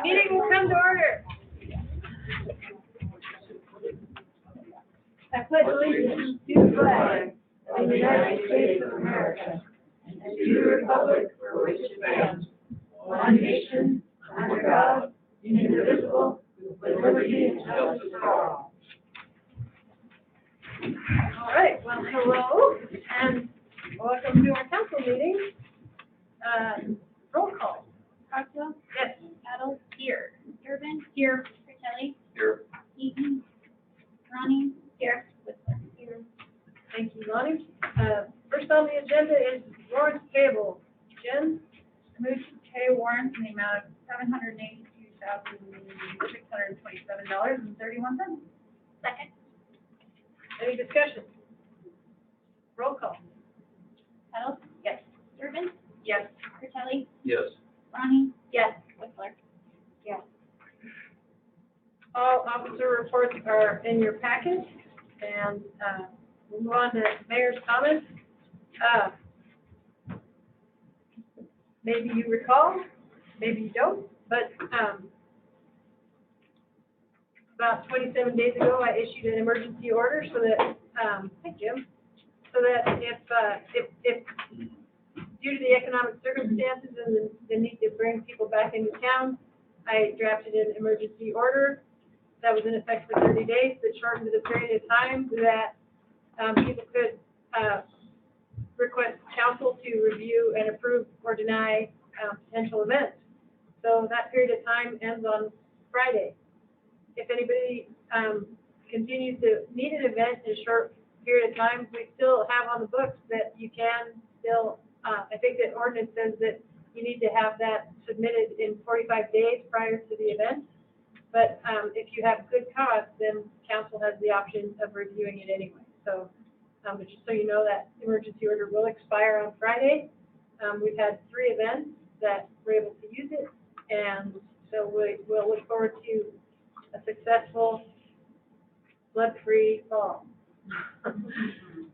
Meeting will come to order. I pledge allegiance to the flag of the United States of America and to the republic for which it stands, one nation, under God, indivisible, with liberty and justice for all. All right, well, hello, and welcome to our council meeting. Roll call. Cogswell? Yes. Adel? Here. Durbin? Here. Fratelli? Here. Eaton? Ronnie? Here. Whistler? Here. Thank you, Lonnie. First on the agenda is warrants payable. Jen? Move to pay warrants in the amount of $782,627.31. Second? Any discussion? Roll call. Adel? Yes. Durbin? Yes. Fratelli? Yes. Ronnie? Yes. Whistler? Yes. All officer reports are in your packet, and we'll move on to mayor's comments. Maybe you recall, maybe you don't, but about 27 days ago, I issued an emergency order so that, hi Jim, so that if due to the economic circumstances and the need to bring people back into town, I drafted an emergency order that was in effect for 30 days that shortened the period of time that people could request council to review and approve or deny potential events. So that period of time ends on Friday. If anybody continues to need an event in a short period of time, we still have on the books that you can still, I think that ordinance says that you need to have that submitted in 45 days prior to the event. But if you have good cause, then council has the option of reviewing it anyway. So just so you know, that emergency order will expire on Friday. We've had 3 events that were able to use it, and so we'll look forward to a successful, blood-free fall,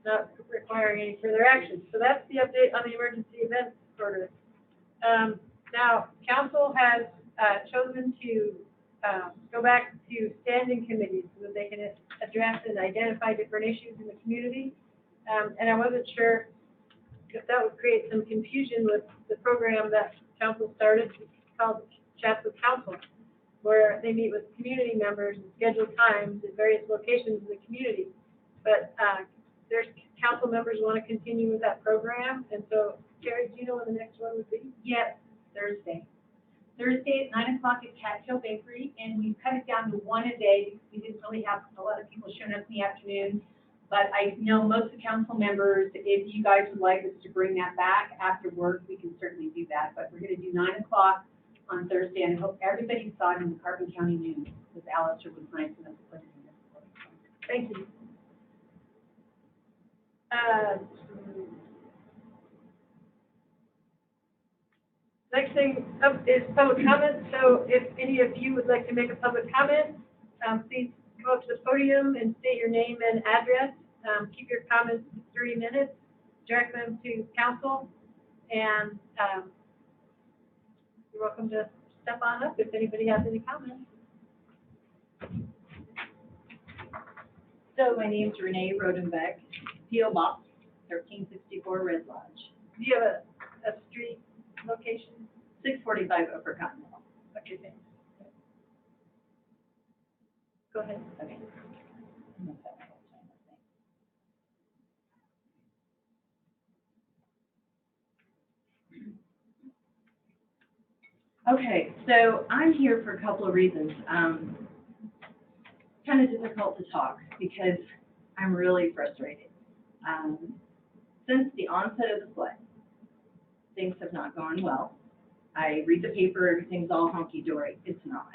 not requiring any further action. So that's the update on the emergency event order. Now, council has chosen to go back to standing committees so that they can address and identify different issues in the community. And I wasn't sure if that would create some confusion with the program that council started called Chats with Council, where they meet with community members and schedule times at various locations in the community. But there's council members who want to continue with that program. And so, Terry, do you know when the next one would be? Yes, Thursday. Thursday at 9 o'clock at Cattail Bakery, and we cut it down to 1 a day because we didn't really have a lot of people showing up in the afternoon. But I know most of the council members, if you guys would like us to bring that back after work, we can certainly do that. But we're going to do 9 o'clock on Thursday, and I hope everybody saw it in the Carbon County News, because Alistair was nice enough to put it in there. Thank you. Next thing up is public comment. So if any of you would like to make a public comment, please go up to the podium and state your name and address. Keep your comments to 3 minutes. Direct them to council, and you're welcome to step on up if anybody has any comments. So my name's Renee Rodenbeck, P.O. Box 1364 Red Lodge, Do you have a street location? 645 Upper Continental. Okay, thanks. Go ahead. Okay. Okay, so I'm here for a couple of reasons. Kind of difficult to talk because I'm really frustrated. Since the onset of the flood, things have not gone well. I read the paper, everything's all hunky-dory. It's not.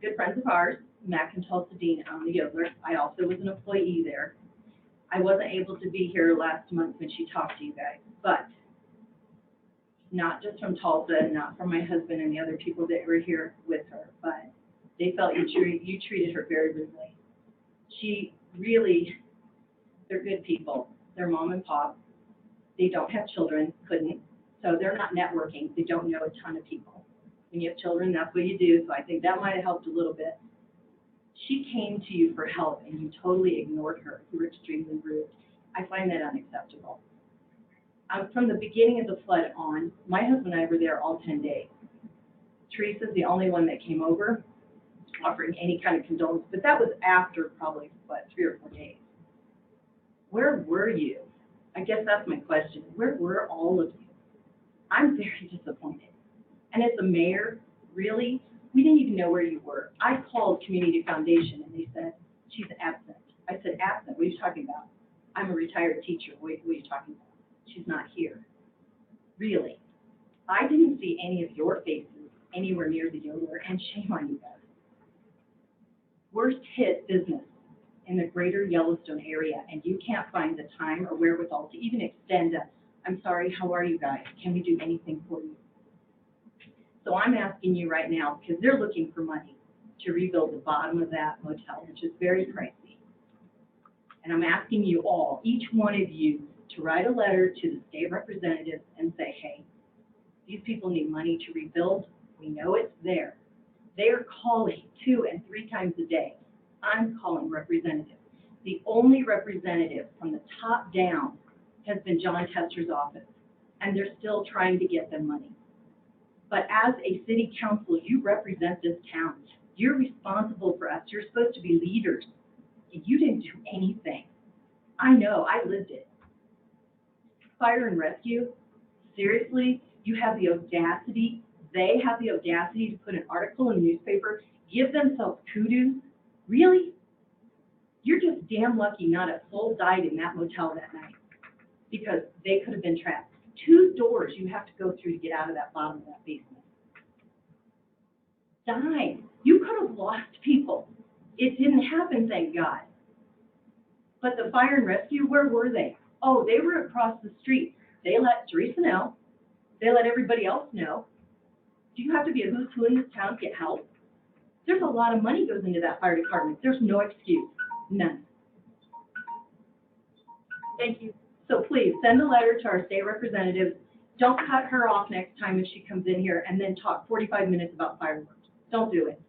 Good friends of ours, Mac and Tulsa Dean on the Yodeler. I also was an employee there. I wasn't able to be here last month when she talked to you guys, but not just from Tulsa and not from my husband and the other people that were here with her, but they felt you treated her very rudely. She really, they're good people. They're mom and pop. They don't have children, couldn't. So they're not networking, they don't know a ton of people. When you have children, that's what you do, so I think that might have helped a little bit. She came to you for help and you totally ignored her. You were extremely rude. I find that unacceptable. From the beginning of the flood on, my husband and I were there all 10 days. Teresa's the only one that came over, offering any kind of condolence, but that was after probably, 3 or 4 days. Where were you? I guess that's my question. Where were all of you? I'm very disappointed. And as a mayor, really, we didn't even know where you were. I called Community Foundation and they said, she's absent. I said, absent? What are you talking about? I'm a retired teacher. What are you talking about? She's not here. Really. I didn't see any of your faces anywhere near the Yodeler, and shame on you guys. Worst hit business in the greater Yellowstone area, and you can't find the time or wherewithal to even extend a, I'm sorry, how are you guys? Can we do anything for you? So I'm asking you right now, because they're looking for money to rebuild the bottom of that motel, which is very pricey. And I'm asking you all, each one of you, to write a letter to the state representatives and say, hey, these people need money to rebuild. We know it's there. They are calling 2 and 3 times a day. I'm calling representatives. The only representative from the top down has been John Tester's office, and they're still trying to get them money. But as a city council, you represent this town. You're responsible for us. You're supposed to be leaders. And you didn't do anything. I know, I lived it. Fire and rescue, seriously, you have the audacity, they have the audacity to put an article in the newspaper, give themselves kudos. Really? You're just damn lucky not a soul died in that motel that night, because they could have been trapped. 2 doors you have to go through to get out of that bottom of that basement. Died. You could have lost people. It didn't happen, thank God. But the fire and rescue, where were they? Oh, they were across the street. They let Teresa know. They let everybody else know. Do you have to be a who's who in this town to get help? There's a lot of money goes into that fire department. There's no excuse. None. Thank you. So please, send a letter to our state representatives. Don't cut her off next time if she comes in here and then talk 45 minutes about fireworks. Don't do it.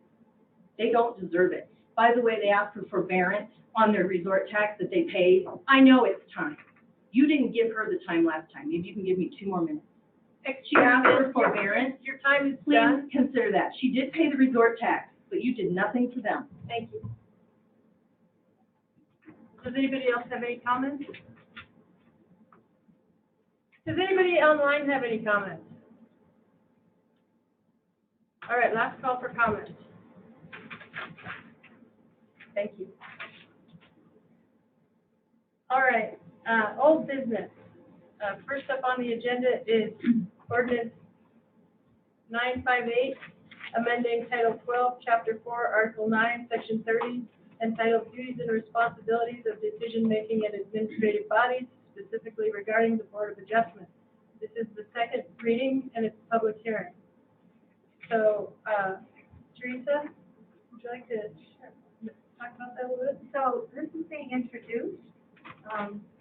They don't deserve it. By the way, they asked for forbearance on their resort tax that they paid. I know it's time. You didn't give her the time last time. Maybe you can give me 2 more minutes. She asked for forbearance. Your time is Please done. consider that. She did pay the resort tax, but you did nothing for them. Thank you. Does anybody else have any comments? Does anybody online have any comments? All right, last call for comments. Thank you. All right, old business. First up on the agenda is ordinance 958, amending Title 12, Chapter 4, Article 9, Section 30, entitled Duties and Responsibilities of Decision-Making in Administrative Bodies, specifically regarding the Board of Adjustment. This is the second reading and it's a public hearing. So, Teresa, would you like to talk about that a little bit? So this is being introduced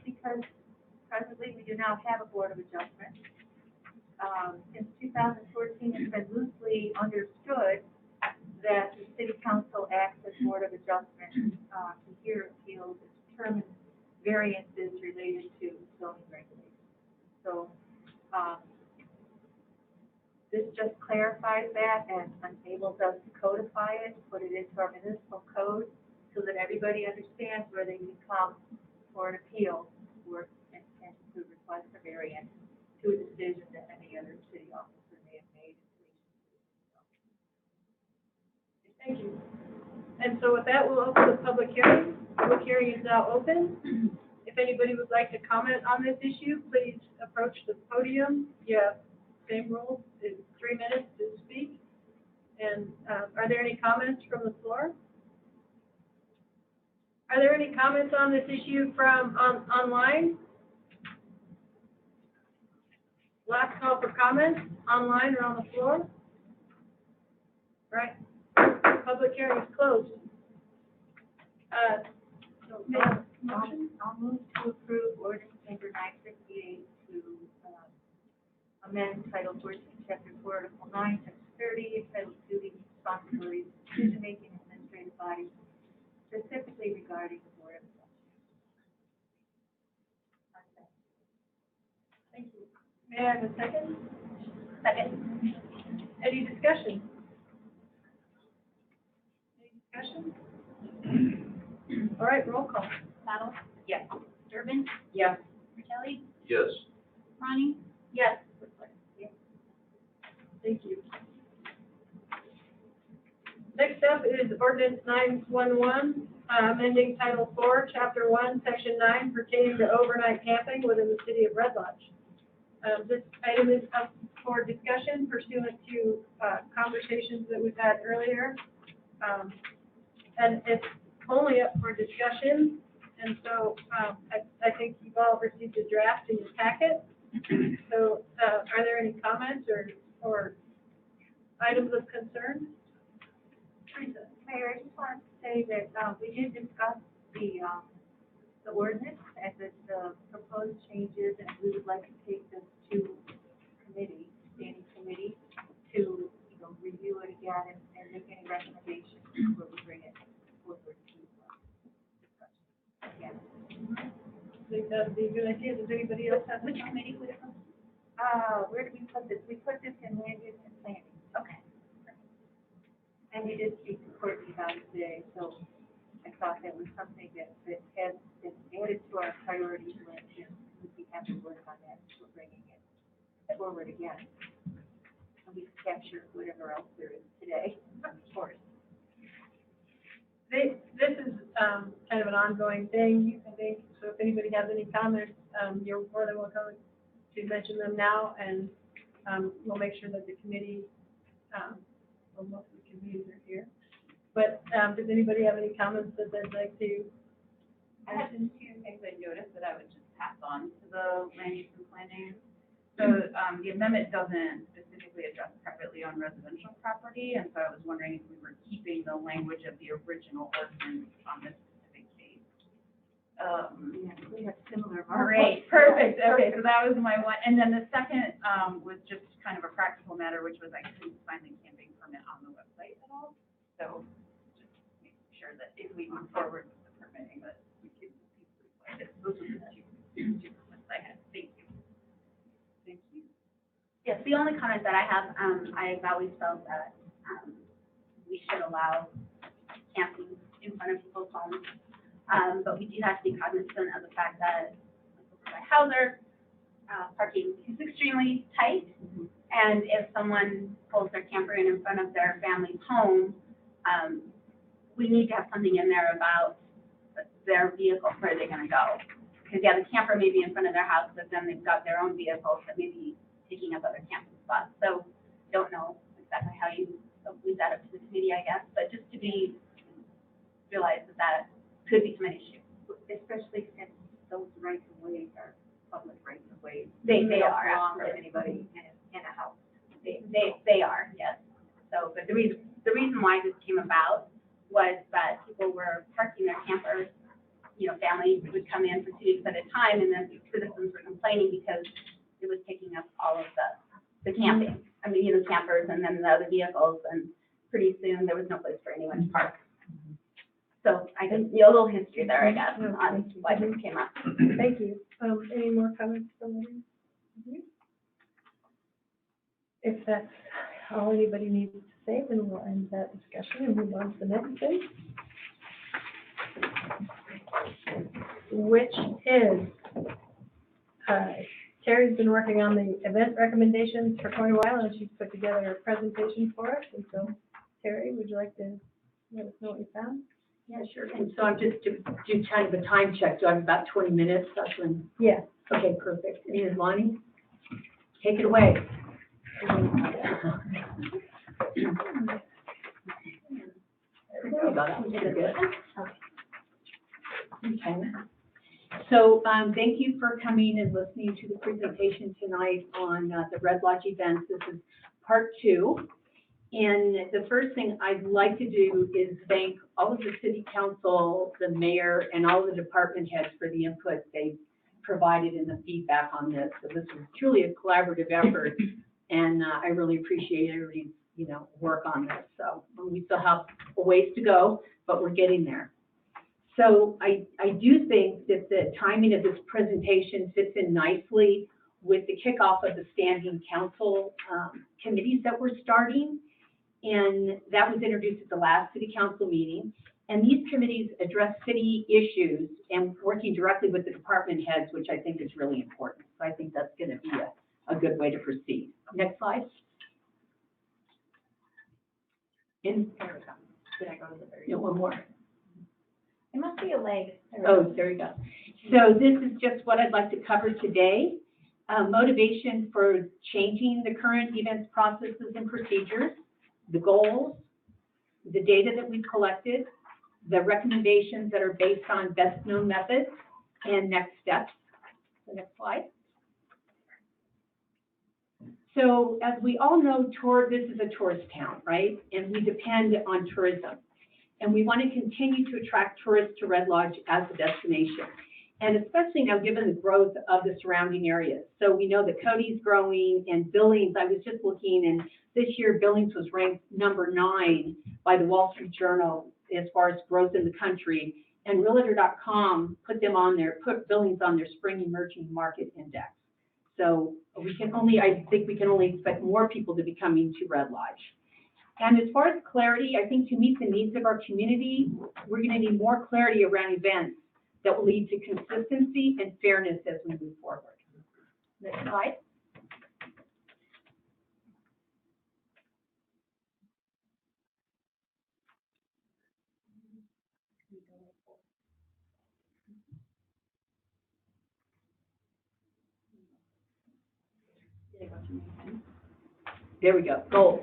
because presently we do not have a Board of Adjustment. Since 2014, it's been loosely understood that the City Council acts as Board of Adjustment to hear appeals and determine variances related to zoning regulations. So this just clarifies that and enables us to codify it, put it into our municipal code, so that everybody understands where they can come for an appeal or and to request a variance to a decision that any other city officer may have made in relation to. Thank you. And so with that, we'll open the public hearing. Public hearing is now open. If anybody would like to comment on this issue, please approach the podium. You have same rules, it's 3 minutes to speak. And are there any comments from the floor? Are there any comments on this issue from online? Last call for comments, online or on the floor? Right. Public hearing is closed. I'll move to approve ordinance number 958 to amend Title 14, Chapter 4, Article 9, Section 30, entitled Duties, Responsibilities, Decision-Making, and Administrative Bodies, specifically regarding the Board of Adjustment. Thank you. May I have a second? Second. Any discussion? Any discussion? All right, roll call. Battle? Yes. Durbin? Yes. Kelly? Yes. Ronnie? Yes. Thank you. Next up is ordinance 911, amending Title 4, Chapter 1, Section 9, pertaining to overnight camping within the city of Red Lodge. This item is up for discussion pursuant to conversations that we've had earlier. And it's only up for discussion, and so I think you've all received a draft in your packet. So are there any comments or items of concern? Teresa, Mayor, I just wanted to say that, we did discuss the ordinance and the proposed changes, and we would like to take this to standing committee, to, review it again and make any recommendations before we bring it forward to discussion. Again. I think that would be a good idea. Does anybody else have? Which committee would it go? Where did we put this? We put this in land use and planning. Okay. And we did speak to Courtney about it today, so I thought that was something that has been added to our priority list, and we'd be happy to work on that, we're bringing it forward again. And we capture whatever else there is today, of course. This is kind of an ongoing thing, I think, so if anybody has any comments, you're more than welcome to mention them now, and we'll make sure that the committee, well, most of the committees are here. But does anybody have any comments that they'd like to? I had two things I noticed that I would just pass on to the land use and planning. So, the amendment doesn't specifically address privately owned residential property, and so I was wondering if we were keeping the language of the original ordinance on this specific case. We have similar. Great, perfect, okay, so that was my one, and then the second, was just kind of a practical matter, which was I couldn't find the camping permit on the website at all. So, just make sure that if we move forward with the permitting, that we can reflect it. Those were the two comments I had, thank you. Thank you. Yes, the only comment that I have, I've always felt that, we should allow camping in front of people's homes. But we do have to be cognizant of the fact that, like Hauser, parking is extremely tight. And if someone pulls their camper in front of their family's home, we need to have something in there about their vehicle, where they're gonna go. Because, yeah, the camper may be in front of their house, but then they've got their own vehicles that may be taking up other camping spots. So, don't know exactly how you leave that up to the committee, I guess, but just to be, realize that could become an issue. Especially since those rights of ways are public rights of ways. They don't are, belong to absolutely. anybody in a house. They are, yes. So, but the reason why this came about was that people were parking their campers, families would come in for 2 weeks at a time, and then citizens were complaining because it was taking up all of the camping. I mean, campers and then the other vehicles, and pretty soon there was no place for anyone to park. So I think, a little history there, I guess, on why this came up. Thank you. Any more comments from you? If that's all anybody needs to say, then we'll end that discussion and move on to the next thing, which is, Terry's been working on the event recommendations for quite a while, and she's put together a presentation for us. And so, Terry, would you like to let us know what you found? Yeah, sure. And so I'm just to do kind of a time check. Do I have about 20 minutes? That's when, Yeah. okay, perfect. And Lonnie, take it away. There we go. That was good. Okay. So, thank you for coming and listening to the presentation tonight on the Red Lodge events. This is part 2. And the first thing I'd like to do is thank all of the city council, the mayor, and all the department heads for the input they've provided in the feedback on this. So this was truly a collaborative effort, and I really appreciate everybody's, work on this. So we still have a ways to go, but we're getting there. So I do think that the timing of this presentation fits in nicely with the kickoff of the standing council committees that we're starting. And that was introduced at the last city council meeting. And these committees address city issues and working directly with the department heads, which I think is really important. So I think that's going to be a good way to proceed. Next slide. Did I go to the very? No, one more. It must be a leg. Oh, there you go. So this is just what I'd like to cover today. Motivation for changing the current events processes and procedures, the goals, the data that we've collected, the recommendations that are based on best known methods, and next steps. The next slide. So as we all know, this is a tourist town, right? And we depend on tourism. And we want to continue to attract tourists to Red Lodge as a destination. And especially now, given the growth of the surrounding areas. So we know that Cody's growing, and Billings, I was just looking, and this year Billings was ranked number 9 by the Wall Street Journal as far as growth in the country. And Realtor.com put Billings on their spring emerging market index. So I think we can only expect more people to be coming to Red Lodge. And as far as clarity, I think to meet the needs of our community, we're going to need more clarity around events that will lead to consistency and fairness as we move forward. Next slide. There we go, goals.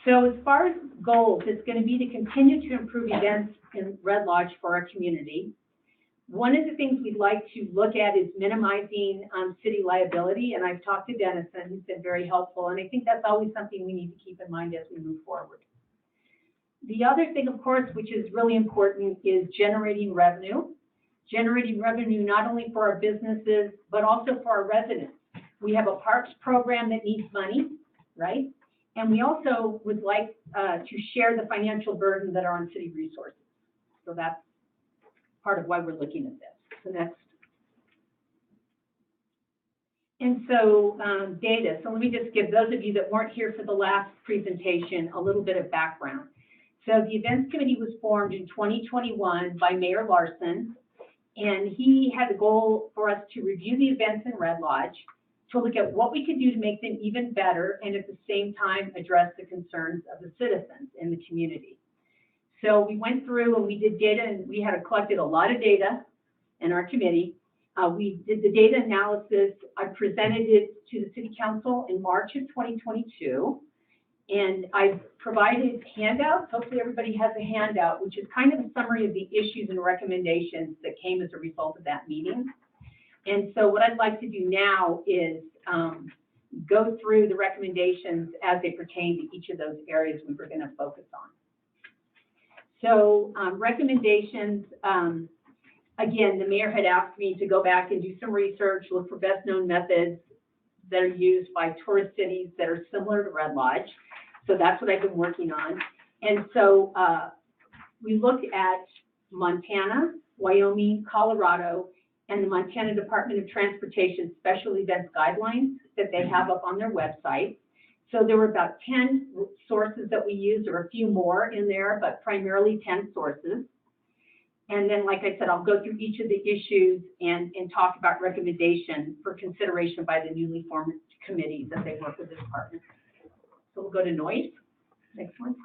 So as far as goals, it's going to be to continue to improve events in Red Lodge for our community. One of the things we'd like to look at is minimizing city liability, and I've talked to Dennis, and he's been very helpful, and I think that's always something we need to keep in mind as we move forward. The other thing, of course, which is really important, is generating revenue. Generating revenue not only for our businesses, but also for our residents. We have a parks program that needs money, right? And we also would like to share the financial burden that are on city resources. So that's part of why we're looking at this. So next. And so data. So let me just give those of you that weren't here for the last presentation a little bit of background. So the events committee was formed in 2021 by Mayor Larson, and he had a goal for us to review the events in Red Lodge, to look at what we could do to make them even better, and at the same time address the concerns of the citizens in the community. So we went through and we did data, and we had collected a lot of data in our committee. We did the data analysis. I presented it to the city council in March of 2022, and I provided handouts. Hopefully everybody has a handout, which is kind of a summary of the issues and recommendations that came as a result of that meeting. And so what I'd like to do now is go through the recommendations as they pertain to each of those areas we were going to focus on. So recommendations, again, the mayor had asked me to go back and do some research, look for best known methods that are used by tourist cities that are similar to Red Lodge. So that's what I've been working on. And so we looked at Montana, Wyoming, Colorado, and the Montana Department of Transportation Special Events Guidelines that they have up on their website. So there were about 10 sources that we used, or a few more in there, but primarily 10 sources. And then, like I said, I'll go through each of the issues and talk about recommendations for consideration by the newly formed committees as they work with the department. So we'll go to noise. Next one.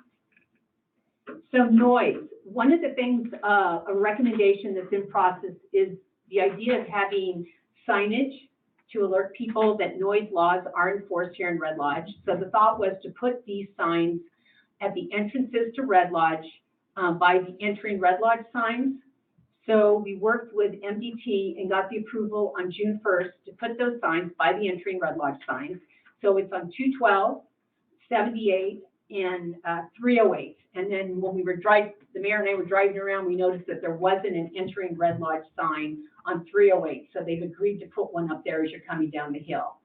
So noise. One of the things, a recommendation that's in process is the idea of having signage to alert people that noise laws are enforced here in Red Lodge. So the thought was to put these signs at the entrances to Red Lodge by the entering Red Lodge signs. So we worked with MDT and got the approval on June 1st to put those signs by the entering Red Lodge signs. So it's on 212, 78, and 308. And then when we were the mayor and I were driving around, we noticed that there wasn't an entering Red Lodge sign on 308. So they've agreed to put one up there as you're coming down the hill.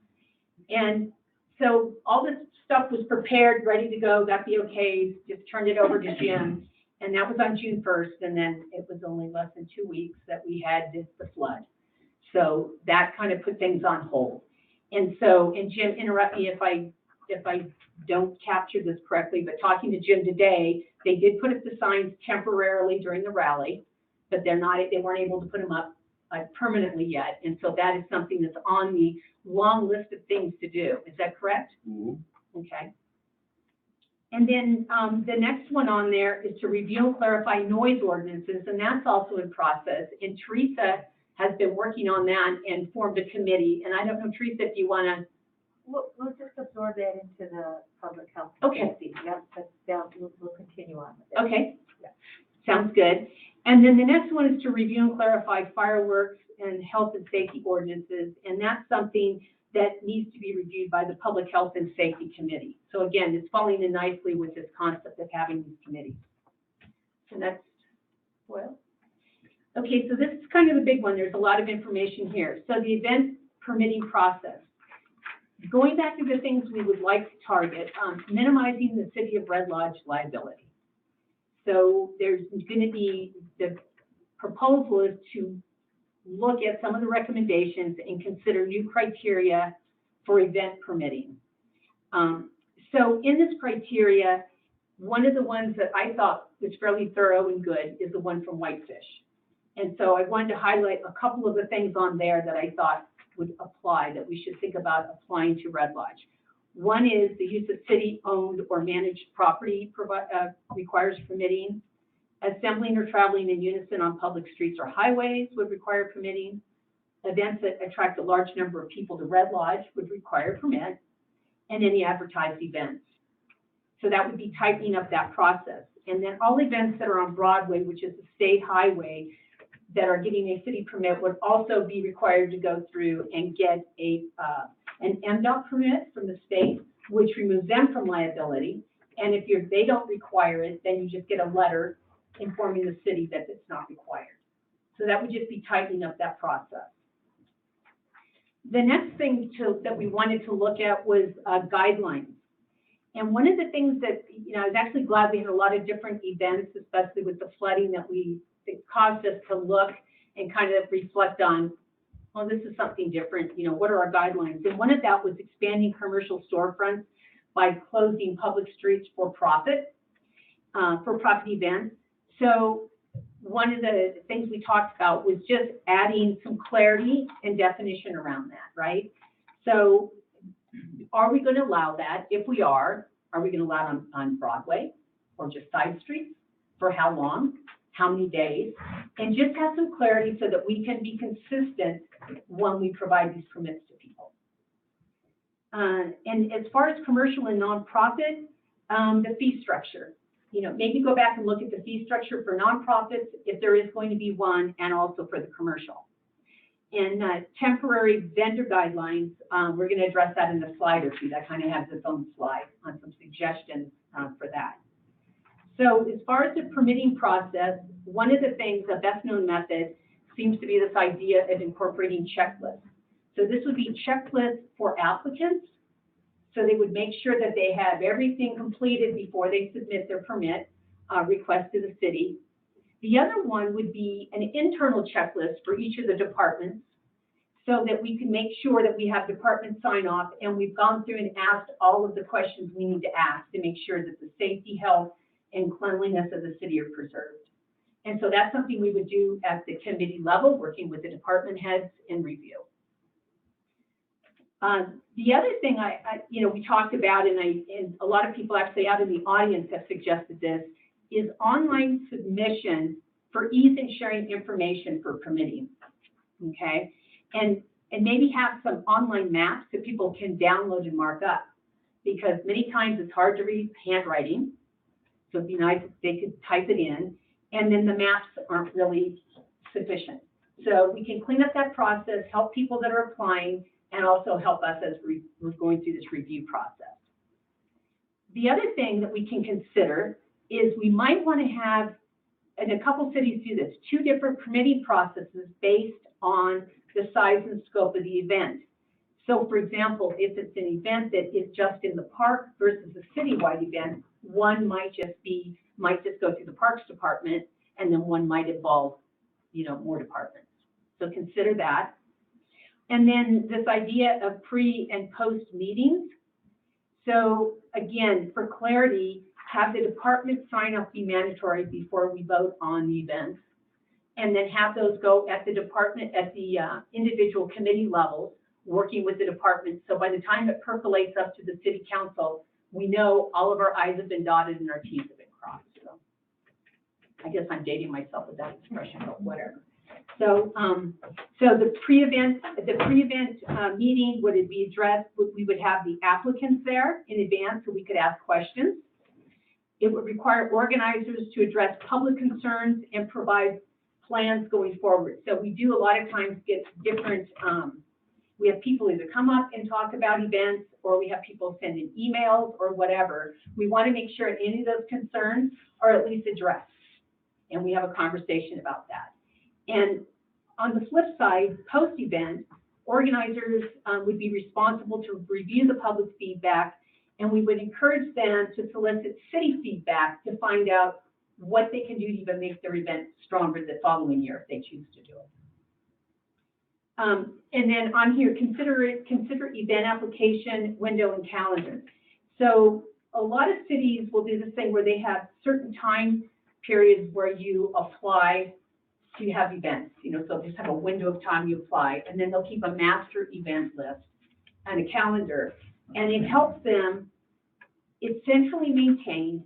And so all this stuff was prepared, ready to go, got the okays, just turned it over to Jim. And that was on June 1st. And then it was only less than 2 weeks that we had the flood. So that kind of put things on hold. And so, and Jim, interrupt me if I don't capture this correctly, but talking to Jim today, they did put up the signs temporarily during the rally, but they weren't able to put them up permanently yet. And so that is something that's on the long list of things to do. Is that correct? Mm-hmm. Okay. And then the next one on there is to review and clarify noise ordinances, and that's also in process. And Teresa has been working on that and formed a committee. And I don't know, Teresa, if you want to. We'll just absorb that into the public health. Okay. We'll continue on with it. Okay. Yeah. Sounds good. And then the next one is to review and clarify fireworks and health and safety ordinances. And that's something that needs to be reviewed by the Public Health and Safety Committee. So again, it's falling in nicely with this concept of having these committees. So that's, well, okay, so this is kind of the big one. There's a lot of information here. So the event permitting process. Going back to the things we would like to target, minimizing the City of Red Lodge liability. So there's going to be, the proposal is to look at some of the recommendations and consider new criteria for event permitting. So in this criteria, one of the ones that I thought was fairly thorough and good is the one from Whitefish. And so I wanted to highlight a couple of the things on there that I thought would apply, that we should think about applying to Red Lodge. One is the use of city-owned or managed property requires permitting. Assembling or traveling in unison on public streets or highways would require permitting. Events that attract a large number of people to Red Lodge would require permit, and any advertised events. So that would be tightening up that process. And then all events that are on Broadway, which is a state highway, that are getting a city permit would also be required to go through and get an MDOT permit from the state, which removes them from liability. And if they don't require it, then you just get a letter informing the city that it's not required. So that would just be tightening up that process. The next thing that we wanted to look at was guidelines. And one of the things that, I was actually glad we had a lot of different events, especially with the flooding, that it caused us to look and kind of reflect on, well, this is something different, what are our guidelines? And one of that was expanding commercial storefronts by closing public streets for profit events. So one of the things we talked about was just adding some clarity and definition around that, right? So are we going to allow that? If we are we going to allow it on Broadway or just side streets? For how long? How many days? And just have some clarity so that we can be consistent when we provide these permits to people. And as far as commercial and nonprofit, the fee structure. Maybe go back and look at the fee structure for nonprofits, if there is going to be one, and also for the commercial. And temporary vendor guidelines, we're going to address that in the slide or two. That kind of has its own slide on some suggestions for that. So as far as the permitting process, one of the things, the best known method, seems to be this idea of incorporating checklists. So this would be checklists for applicants. So they would make sure that they have everything completed before they submit their permit request to the city. The other one would be an internal checklist for each of the departments, so that we can make sure that we have department sign off and we've gone through and asked all of the questions we need to ask to make sure that the safety, health, and cleanliness of the city are preserved. And so that's something we would do at the committee level, working with the department heads in review. The other thing we talked about, and a lot of people actually out in the audience have suggested this, is online submission for ease in sharing information for permitting, okay? And maybe have some online maps that people can download and mark up, because many times it's hard to read handwriting, so it'd be nice if they could type it in, and then the maps aren't really sufficient. So we can clean up that process, help people that are applying, and also help us as we're going through this review process. The other thing that we can consider is we might want to have, and a couple cities do this, 2 different permitting processes based on the size and scope of the event. So for example, if it's an event that is just in the park versus a citywide event, one might just go through the Parks Department, and then one might involve, more departments. So consider that. And then this idea of pre and post meetings. So again, for clarity, have the department sign up be mandatory before we vote on the events. And then have those go at the individual committee levels, working with the department. So by the time it percolates up to the city council, we know all of our I's have been dotted and our T's have been crossed. So I guess I'm dating myself with that expression, but whatever. So, the pre-event meeting, would it be addressed? We would have the applicants there in advance so we could ask questions. It would require organizers to address public concerns and provide plans going forward. So we do a lot of times get different, we have people either come up and talk about events, or we have people send in emails or whatever. We want to make sure any of those concerns are at least addressed, and we have a conversation about that. And on the flip side, post-event, organizers would be responsible to review the public feedback, and we would encourage them to solicit city feedback to find out what they can do to even make their event stronger the following year if they choose to do it. And then on here, consider event application, window, and calendar. So a lot of cities will do this thing where they have certain time periods where you apply to have events, so just have a window of time you apply, and then they'll keep a master event list and a calendar, and it helps them, it's centrally maintained,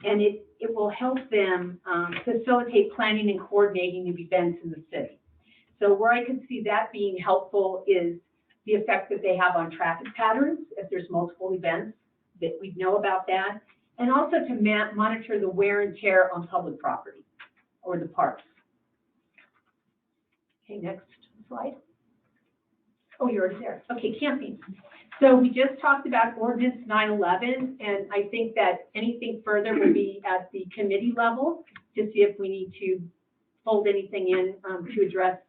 and it will help them facilitate planning and coordinating of events in the city. So where I can see that being helpful is the effect that they have on traffic patterns, if there's multiple events, that we know about that, and also to monitor the wear and tear on public property or the parks. Okay, next slide. Oh, you're already there. Okay, camping. So we just talked about Ordinance 911, and I think that anything further will be at the committee level to see if we need to fold anything in to address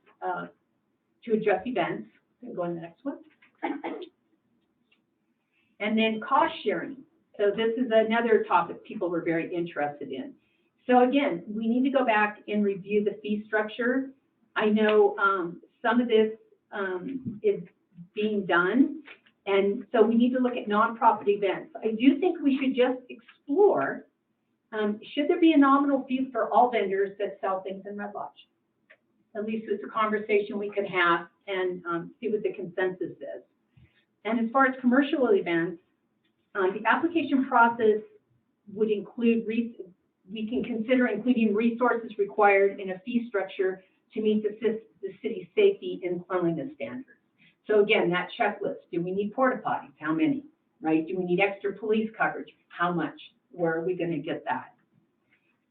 events. Go on to the next one. And then cost sharing. So this is another topic people were very interested in. So again, we need to go back and review the fee structure. I know some of this is being done, and so we need to look at nonprofit events. I do think we should just explore, should there be a nominal fee for all vendors that sell things in Red Lodge? At least it's a conversation we could have and see what the consensus is. And as far as commercial events, the application process would include, we can consider including resources required in a fee structure to meet the city's safety and cleanliness standards. So again, that checklist, do we need porta potties? How many, right? Do we need extra police coverage? How much? Where are we going to get that?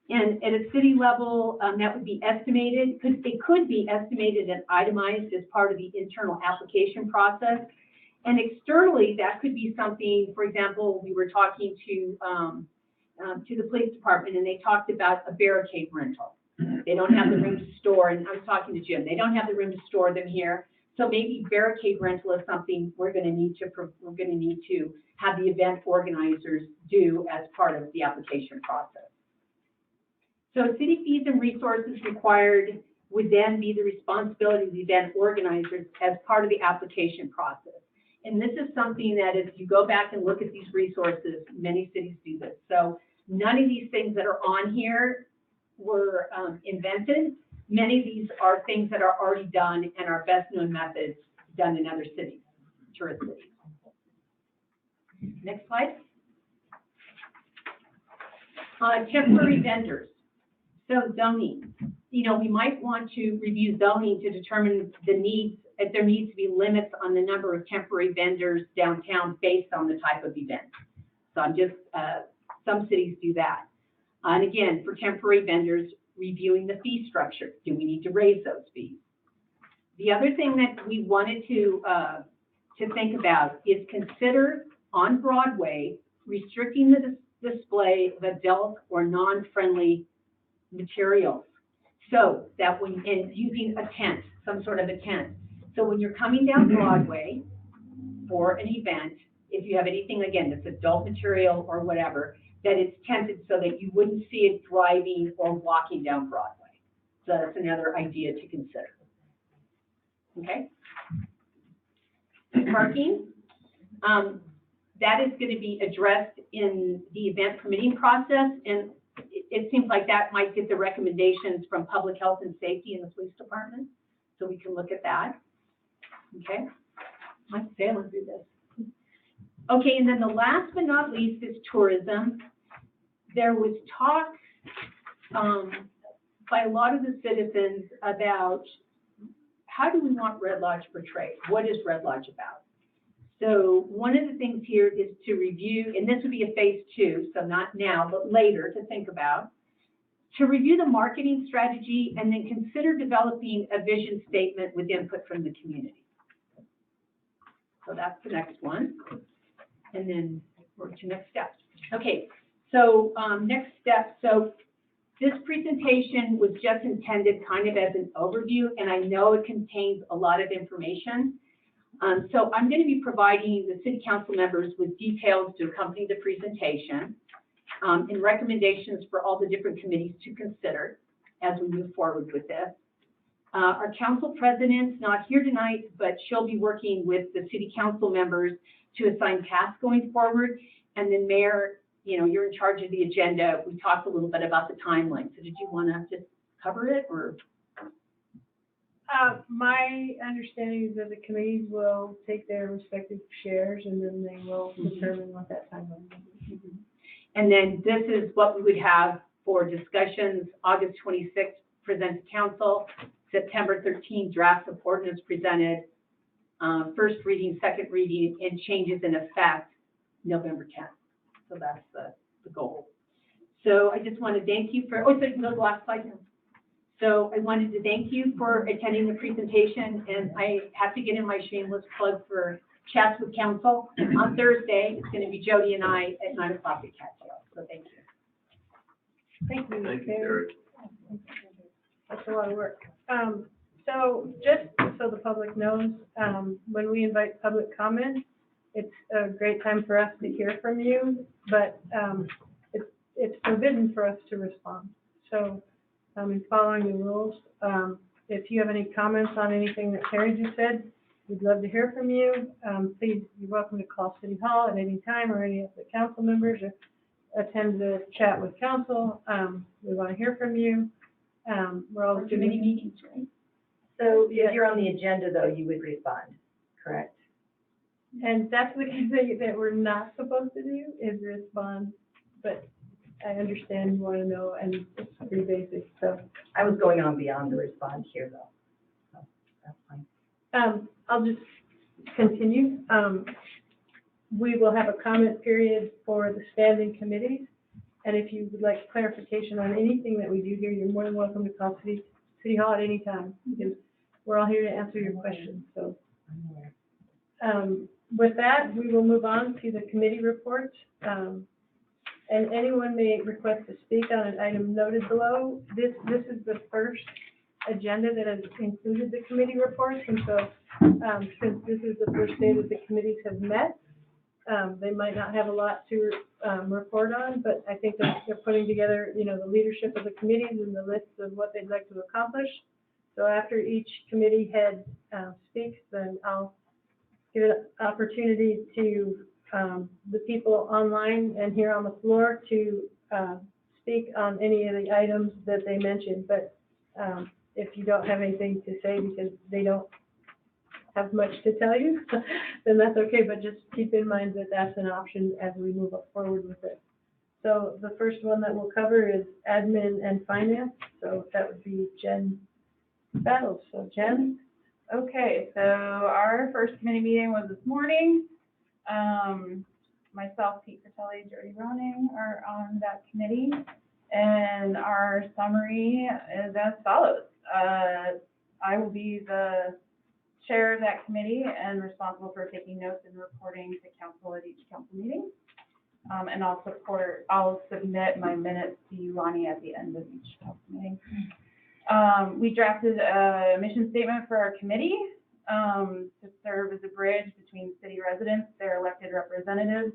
And at a city level, that would be estimated, it could be estimated and itemized as part of the internal application process. And externally, that could be something, for example, we were talking to the police department, and they talked about a barricade rental. They don't have the room to store, and I was talking to Jim, they don't have the room to store them here. So maybe barricade rental is something we're going to need to have the event organizers do as part of the application process. So city fees and resources required would then be the responsibility of the event organizers as part of the application process. And this is something that if you go back and look at these resources, many cities do this. So none of these things that are on here were invented. Many of these are things that are already done and are best known methods done in other cities, tourist cities. Next slide. Temporary vendors. So zoning. We might want to review zoning to determine the needs, if there needs to be limits on the number of temporary vendors downtown based on the type of event. So I'm just, some cities do that. And again, for temporary vendors, reviewing the fee structure. Do we need to raise those fees? The other thing that we wanted to think about is consider on Broadway restricting the display of adult or non-friendly materials. So that when, and using a tent, some sort of a tent. So when you're coming down Broadway for an event, if you have anything, again, that's adult material or whatever, that it's tented so that you wouldn't see it driving or walking down Broadway. So that's another idea to consider. Okay? Parking, that is going to be addressed in the event permitting process, and it seems like that might get the recommendations from Public Health and Safety and the Police Department, so we can look at that. Okay? I'm sailing through this. Okay, and then the last but not least is tourism. There was talk by a lot of the citizens about how do we want Red Lodge portrayed? What is Red Lodge about? So one of the things here is to review, and this would be a phase 2, so not now, but later to think about, to review the marketing strategy and then consider developing a vision statement with input from the community. So that's the next one. And then we're to next steps. Okay, so next step. So this presentation was just intended kind of as an overview, and I know it contains a lot of information. So I'm going to be providing the city council members with details to accompany the presentation and recommendations for all the different committees to consider as we move forward with this. Our council president's not here tonight, but she'll be working with the city council members to assign tasks going forward. And then Mayor, you know, you're in charge of the agenda. We talked a little bit about the timeline. So did you want to just cover it, or? My understanding is that the committees will take their respective shares and then they will determine what that timeline is. And then this is what we would have for discussions. August 26th, present to council. September 13th, draft of ordinance presented. First reading, second reading, and changes in effect November 10th. So that's the goal. So I just want to thank you for, oh, so you can go to the last slide now. So I wanted to thank you for attending the presentation, and I have to get in my shameless plug for Chats with Council on Thursday. It's going to be Jody and I at 9 o'clock at Cattail. So thank you. Thank you. Thank you, Terry. That's a lot of work. So just so the public knows, when we invite public comment, it's a great time for us to hear from you, but it's forbidden for us to respond. So in following the rules, if you have any comments on anything that Terry just said, we'd love to hear from you. Please, you're welcome to call City Hall at any time, or any of the council members, or attend the chat with council. We want to hear from you. We're always doing Committee meetings, right? So if you're on the agenda, though, you would respond, correct? And that's what you think that we're not supposed to do, is respond. But I understand you want to know, and it's pretty basic, so. I was going on beyond the respond here, though. So that's fine. I'll just continue. We will have a comment period for the standing committees. And if you would like clarification on anything that we do here, you're more than welcome to call City Hall at any time, because we're all here to answer your questions, so. With that, we will move on to the committee reports. And anyone may request to speak on an item noted below. This is the first agenda that has included the committee reports, and so since this is the first day that the committees have met, they might not have a lot to report on, but I think that they're putting together, you know, the leadership of the committees and the list of what they'd like to accomplish. So after each committee head speaks, then I'll give an opportunity to the people online and here on the floor to speak on any of the items that they mentioned. But if you don't have anything to say because they don't have much to tell you, then that's okay. But just keep in mind that that's an option as we move forward with it. So the first one that we'll cover is admin and finance. So that would be Jen Battles. So Jen. Okay, so our first committee meeting was this morning. Myself, Pete Fratelli, Jody Roning are on that committee. And our summary is as follows. I will be the chair of that committee and responsible for taking notes and reporting to council at each council meeting. And I'll submit my minutes to you, Lonnie, at the end of each council meeting. We drafted a mission statement for our committee, to serve as a bridge between city residents, their elected representatives,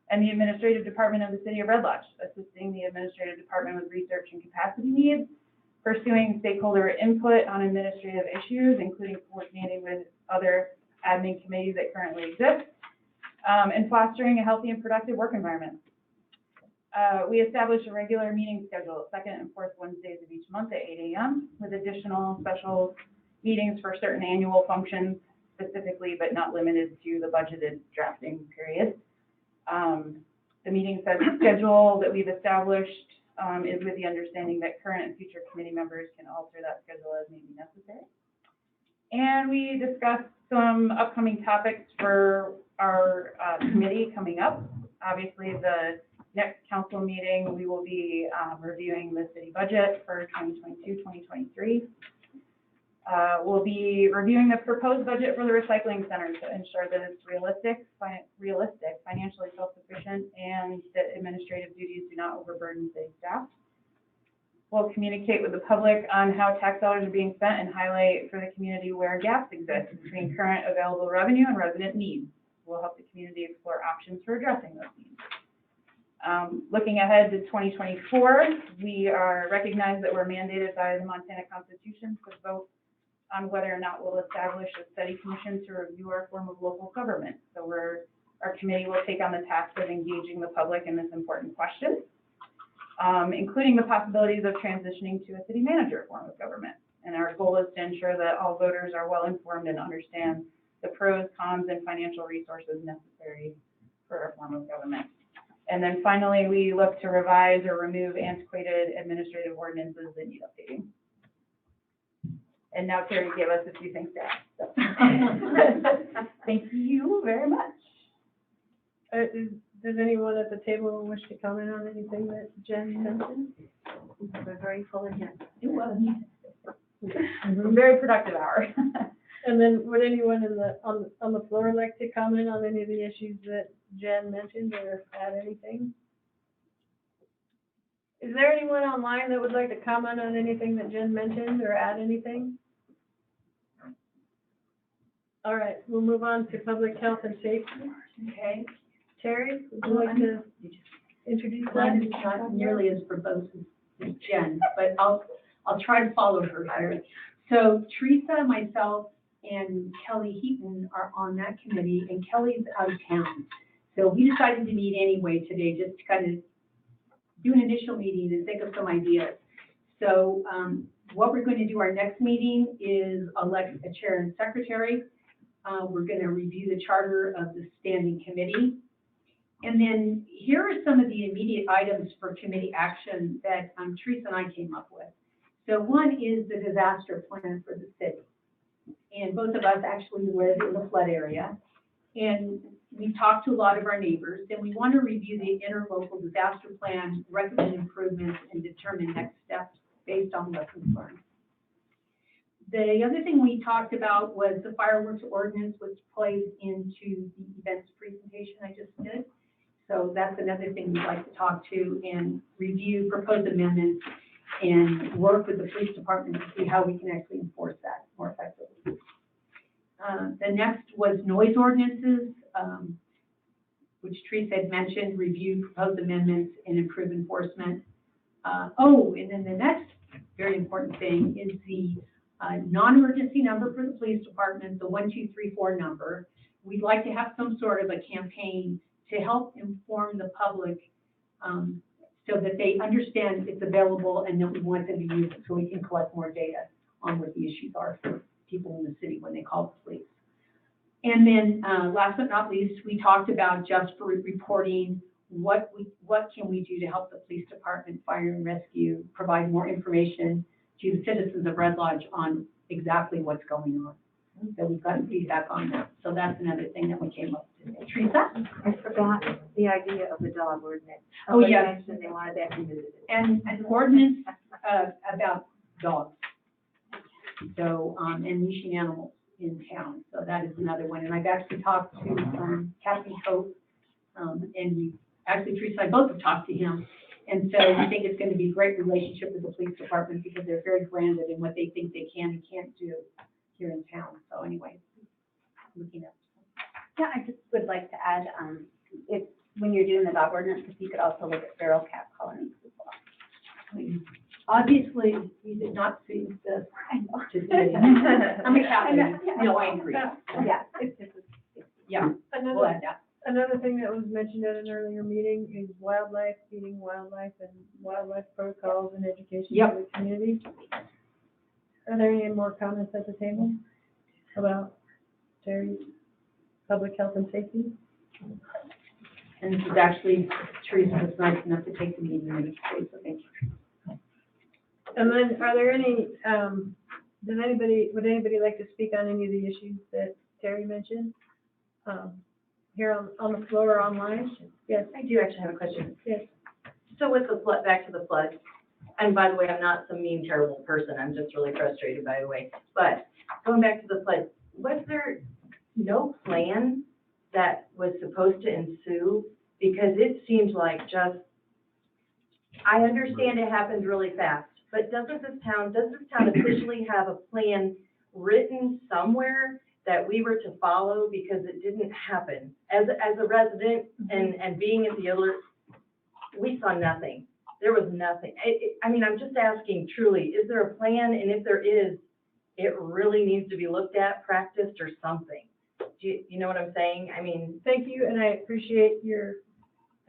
and the administrative department of the city of Red Lodge, assisting the administrative department with research and capacity needs, pursuing stakeholder input on administrative issues, including coordinating with other admin committees that currently exist, and fostering a healthy and productive work environment. We established a regular meeting schedule, second and fourth Wednesdays of each month at 8 a.m. with additional special meetings for certain annual functions specifically, but not limited to the budgeted drafting period. The meeting schedule that we've established is with the understanding that current and future committee members can alter that schedule as may be necessary. And we discussed some upcoming topics for our committee coming up. Obviously, the next council meeting, we will be reviewing the city budget for 2022-2023. We'll be reviewing the proposed budget for the recycling center to ensure that it's realistic, financially self-sufficient, and that administrative duties do not overburden city staff. We'll communicate with the public on how tax dollars are being spent and highlight for the community where gaps exist between current available revenue and resident needs. We'll help the community explore options for addressing those needs. Looking ahead to 2024, we recognize that we're mandated by the Montana Constitution to vote on whether or not we'll establish a study commission to review our form of local government. So our committee will take on the task of engaging the public in this important question, including the possibilities of transitioning to a city manager form of government. And our goal is to ensure that all voters are well informed and understand the pros, cons, and financial resources necessary for our form of government. And then finally, we look to revise or remove antiquated administrative ordinances that need updating. And now Terry gave us a few things to add. So. Thank you very much. Does anyone at the table wish to comment on anything that Jen mentioned? We're very full again. It was a very productive hour. And then would anyone on the floor like to comment on any of the issues that Jen mentioned or add anything? Is there anyone online that would like to comment on anything that Jen mentioned or add anything? All right, we'll move on to public health and safety. Okay. Terry, would you like to introduce that? Mine is not nearly as verbose as Jen, but I'll try to follow her here. So Teresa, myself, and Kelly Heaton are on that committee, and Kelly's out of town. So we decided to meet anyway today, just to kind of do an initial meeting and think of some ideas. So what we're going to do, our next meeting is elect a chair and secretary. We're going to review the charter of the standing committee. And then here are some of the immediate items for committee action that Teresa and I came up with. So one is the disaster plan for the city. And both of us actually live in the flood area. And we talked to a lot of our neighbors, and we want to review the interlocal disaster plan, recommend improvements, and determine next steps based on lessons learned. The other thing we talked about was the fireworks ordinance, which plays into the events presentation I just did. So that's another thing we'd like to talk to and review proposed amendments and work with the police department to see how we can actually enforce that more effectively. The next was noise ordinances, which Teresa had mentioned, review proposed amendments and improve enforcement. And then the next very important thing is the non-emergency number for the police department, the 1234 number. We'd like to have some sort of a campaign to help inform the public so that they understand it's available and that we want them to use it so we can collect more data on what the issues are for people in the city when they call the police. And then last but not least, we talked about just for reporting what can we do to help the police department, fire and rescue, provide more information to the citizens of Red Lodge on exactly what's going on. So we've gotten feedback on that. So that's another thing that we came up with today. Teresa? I forgot the idea of the dog ordinance. Oh, yes. Somebody mentioned they wanted that revisited. And an ordinance about dogs. So, and leashing animals in town. So that is another one. And I've actually talked to Captain Cope, and we actually Teresa and I both have talked to him. And so we think it's gonna be a great relationship with the police department because they're very grounded in what they think they can and can't do here in town. So anyway, looking at. Yeah, I just would like to add, if, when you're doing the dog ordinance, if you could also look at feral cat colonies as well. Obviously, you did not see this I know. today. I'm a cat lady, no, I agree. Yeah, it's just, Yeah, we'll Another, add that. another thing that was mentioned at an earlier meeting is wildlife, feeding wildlife and wildlife protocols and education Yep. for the community. Are there any more comments at the table about Terry's public health and safety? And this is actually, Teresa was nice enough to take the meeting minutes, so thank you. And then, are there any, would anybody like to speak on any of the issues that Terry mentioned? Here on the floor or online? Yes, I do actually have a question. yes. So with the flood, back to the flood, and by the way, I'm not some mean, terrible person, I'm just really frustrated, by the way. But going back to the flood, was there no plan that was supposed to ensue? Because it seems like just, I understand it happens really fast, but does this town officially have a plan written somewhere that we were to follow? Because it didn't happen. As a resident and being at the other, we saw nothing. There was nothing. I mean, I'm just asking truly, is there a plan? And if there is, it really needs to be looked at, practiced, or something. Do you know what I'm saying? I mean, Thank you, and I appreciate your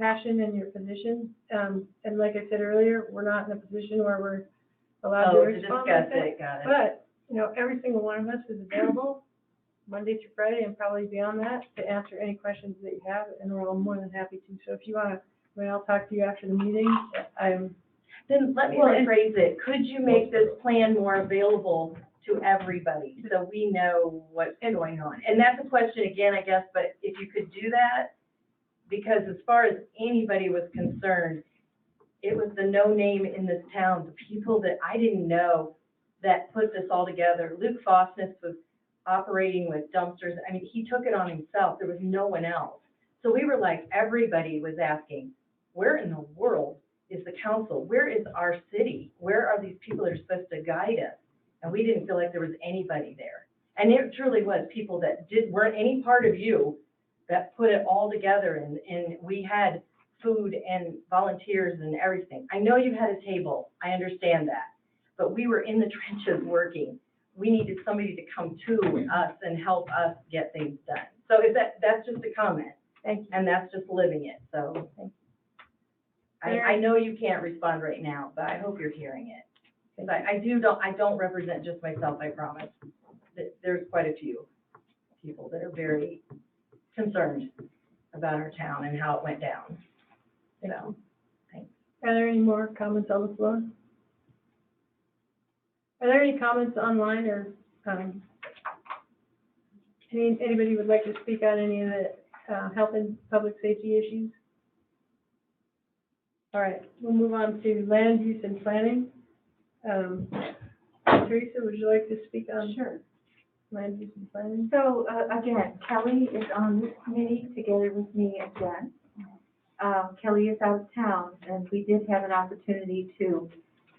passion and your position. And like I said earlier, we're not in a position where we're allowed to to respond discuss like that. it, got it. But, you know, every single one of us is available Monday through Friday and probably beyond that to answer any questions that you have, and we're all more than happy to. So if you want to, I'll talk to you after the meeting. Then let me rephrase it. Could you make this plan more available to everybody so we know what's going on? And that's a question again, I guess, but if you could do that, because as far as anybody was concerned, it was the no name in this town, the people that I didn't know that put this all together. Luke Fosness was operating with dumpsters. I mean, he took it on himself. There was no one else. So we were like, everybody was asking, where in the world is the council? Where is our city? Where are these people that are supposed to guide us? And we didn't feel like there was anybody there. And it truly was people that weren't any part of you that put it all together, and we had food and volunteers and everything. I know you had a table, I understand that, but we were in the trenches working. We needed somebody to come to us and help us get things done. So if that's just a comment, Thank you. and that's just living it, so. I know you can't respond right now, but I hope you're hearing it. Because I don't represent just myself, I promise. There's quite a few people that are very concerned about our town and how it went down. So, thanks. Are there any more comments on the floor? Are there any comments online or, anybody would like to speak on any of the, health and public safety issues? All right, we'll move on to land use and planning. Teresa, would you like to speak on? Sure. Land use and planning? So, again, Kelly is on this committee together with me and Jen. Kelly is out of town, and we did have an opportunity to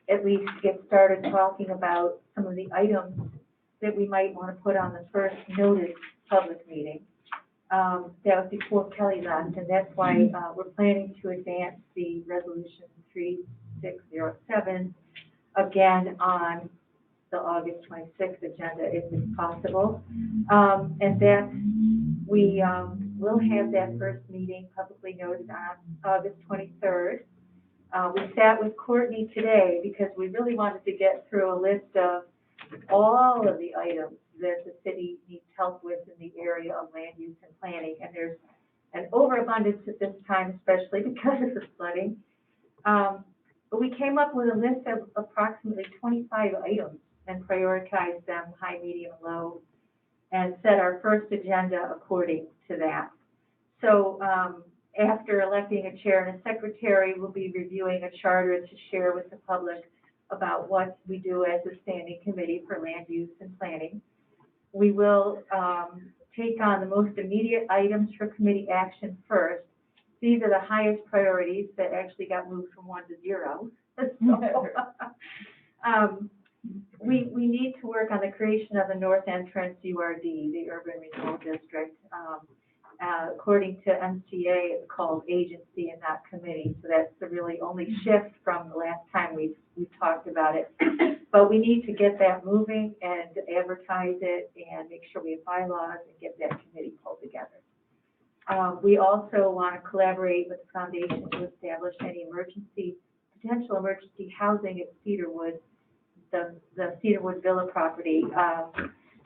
at least get started talking about some of the items that we might want to put on the first notice public meeting. That was before Kelly left, and that's why, we're planning to advance the resolution 3607 again on the August 26th agenda if it's possible. And that we, will have that first meeting publicly noted on August 23rd. We sat with Courtney today because we really wanted to get through a list of all of the items that the city needs help with in the area of land use and planning. And there's an overabundance at this time, especially because of the flooding. But we came up with a list of approximately 25 items and prioritized them high, medium, and low, and set our first agenda according to that. So after electing a chair and a secretary, we'll be reviewing a charter to share with the public about what we do as a standing committee for land use and planning. We will take on the most immediate items for committee action first, these are the highest priorities that actually got moved from 1 to 0. So, we need to work on the creation of the North Entrance URD, the Urban Renewal District. According to MCA, it's called agency and not committee, so that's the really only shift from the last time we've talked about it. But we need to get that moving and advertise it and make sure we have bylaws and get that committee pulled together. We also want to collaborate with the foundation to establish any potential emergency housing at Cedarwood, the Cedarwood Villa property.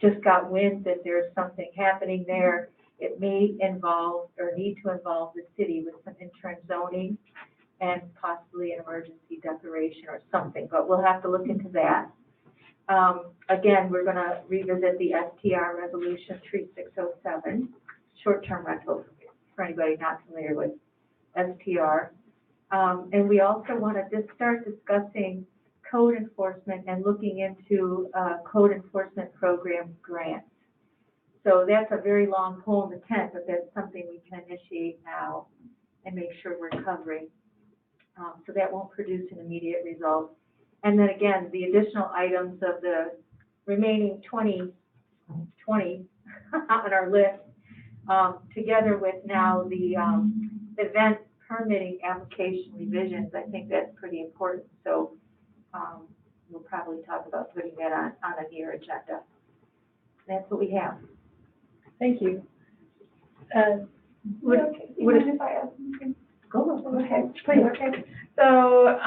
Just got wind that there's something happening there. It may involve or need to involve the city with some interim zoning and possibly an emergency declaration or something, but we'll have to look into that. Again, we're going to revisit the STR resolution 3607, short-term rentals, for anybody not familiar with STR. And we also want to just start discussing code enforcement and looking into code enforcement program grants. So that's a very long pole in the tent, but that's something we can initiate now and make sure we're covering. So that won't produce an immediate result. And then again, the additional items of the remaining 20 on our list, together with now the event permitting application revisions, I think that's pretty important. So we'll probably talk about putting that on a near agenda. That's what we have. Thank you. What if I ask? Go. Okay, please. Okay, so,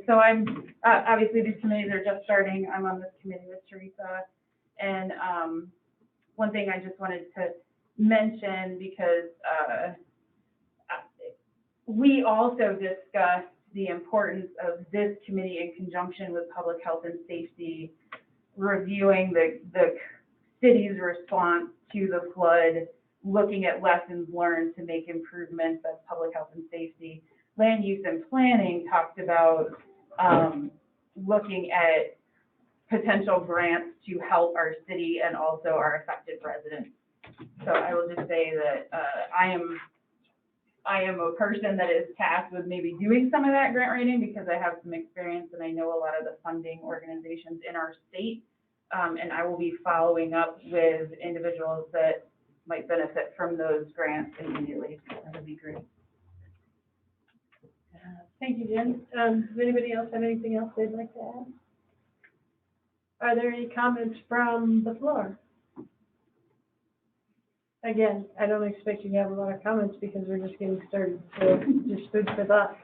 so I'm, obviously these committees are just starting. I'm on this committee with Teresa. And, one thing I just wanted to mention, because, we also discussed the importance of this committee in conjunction with public health and safety, reviewing the city's response to the flood, looking at lessons learned to make improvements as public health and safety. Land use and planning talked about looking at potential grants to help our city and also our affected residents. So I will just say that I am a person that is tasked with maybe doing some of that grant writing because I have some experience and I know a lot of the funding organizations in our state. And I will be following up with individuals that might benefit from those grants immediately. That would be great. Thank you, Jen. Does anybody else have anything else they'd like to add? Are there any comments from the floor? Again, I don't expect you to have a lot of comments because we're just getting started, so just food for thought.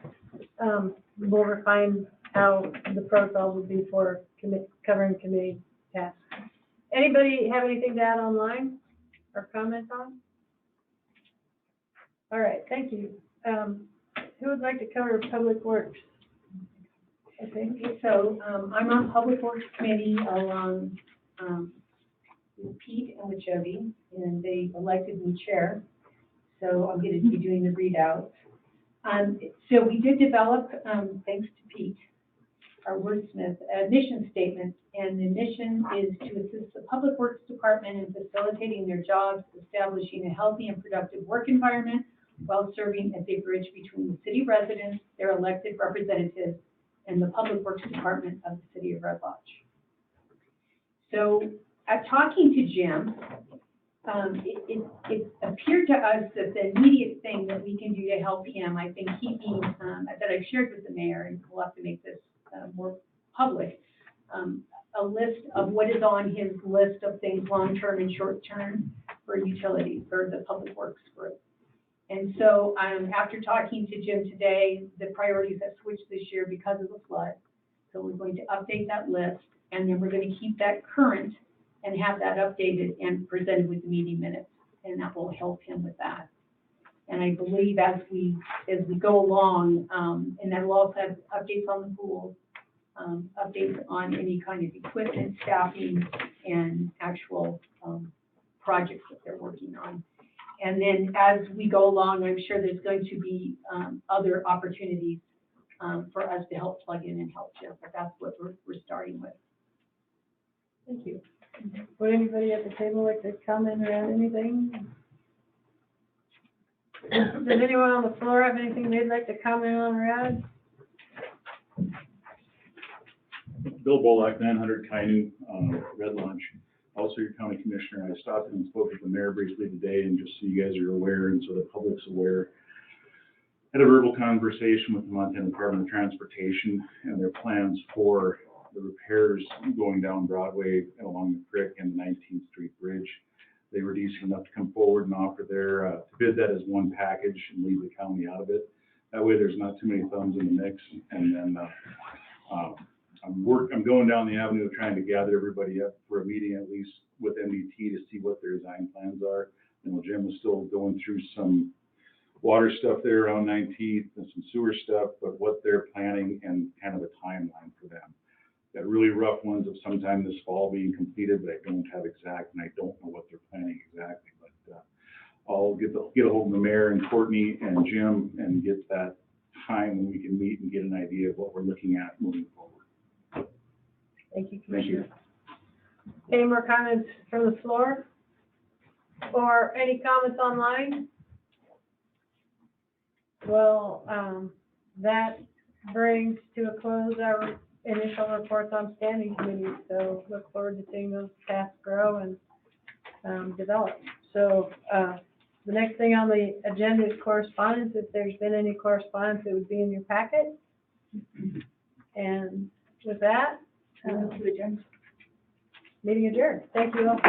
We'll refine how the protocol would be for covering committee tasks. Anybody have anything to add online or comment on? All right, thank you. Who would like to cover Public Works? Okay. So, I'm on Public Works Committee along, with Pete and with Jody, and they elected me chair. So I'm going to be doing the readout. So we did develop, thanks to Pete, our wordsmith, a mission statement, and the mission is to assist the Public Works Department in facilitating their jobs, establishing a healthy and productive work environment while serving as a bridge between the city residents, their elected representatives, and the Public Works Department of the City of Red Lodge. So, talking to Jim, it appeared to us that the immediate thing that we can do to help him, I think keeping, that I've shared with the mayor, and we'll have to make this more public, a list of what is on his list of things long-term and short-term for utilities, for the Public Works group. And so after talking to Jim today, the priorities have switched this year because of the flood. So we're going to update that list, and then we're going to keep that current and have that updated and presented with the meeting minutes, and that will help him with that. And I believe as we go along, and that will also have updates on the pool, updates on any kind of equipment, staffing, and actual projects that they're working on. And then as we go along, I'm sure there's going to be other opportunities for us to help plug in and help Jim, but that's what we're starting with. Thank you. Would anybody at the table like to comment or add anything? Does anyone on the floor have anything they'd like to comment on or add? Bill Bolak, 900 Kainu, Red Launch, also your county commissioner. I stopped and spoke with the mayor briefly today, and just so you guys are aware and so the public's aware, had a verbal conversation with the Montana Department of Transportation and their plans for the repairs going down Broadway and along the creek and the 19th Street Bridge. They were decent enough to come forward and offer their, to bid that as one package and leave the county out of it. That way there's not too many thumbs in the mix. And then, I'm going down the avenue of trying to gather everybody up for a meeting at least with MDT to see what their design plans are. You know, Jim was still going through some water stuff there around 19th and some sewer stuff, but what they're planning and kind of a timeline for them. Got really rough ones of sometime this fall being completed, but I don't have exact, and I don't know what they're planning exactly. But I'll get a hold of the mayor and Courtney and Jim and get that time when we can meet and get an idea of what we're looking at moving forward. Thank you, Thank you. Commissioner. Any more comments from the floor? Or any comments online? Well, that brings to a close our initial reports on standing committees, so look forward to seeing those tasks grow and develop. So, the next thing on the agenda is correspondence. If there's been any correspondence, it would be in your packet. And with that, meeting adjourned. Thank you all.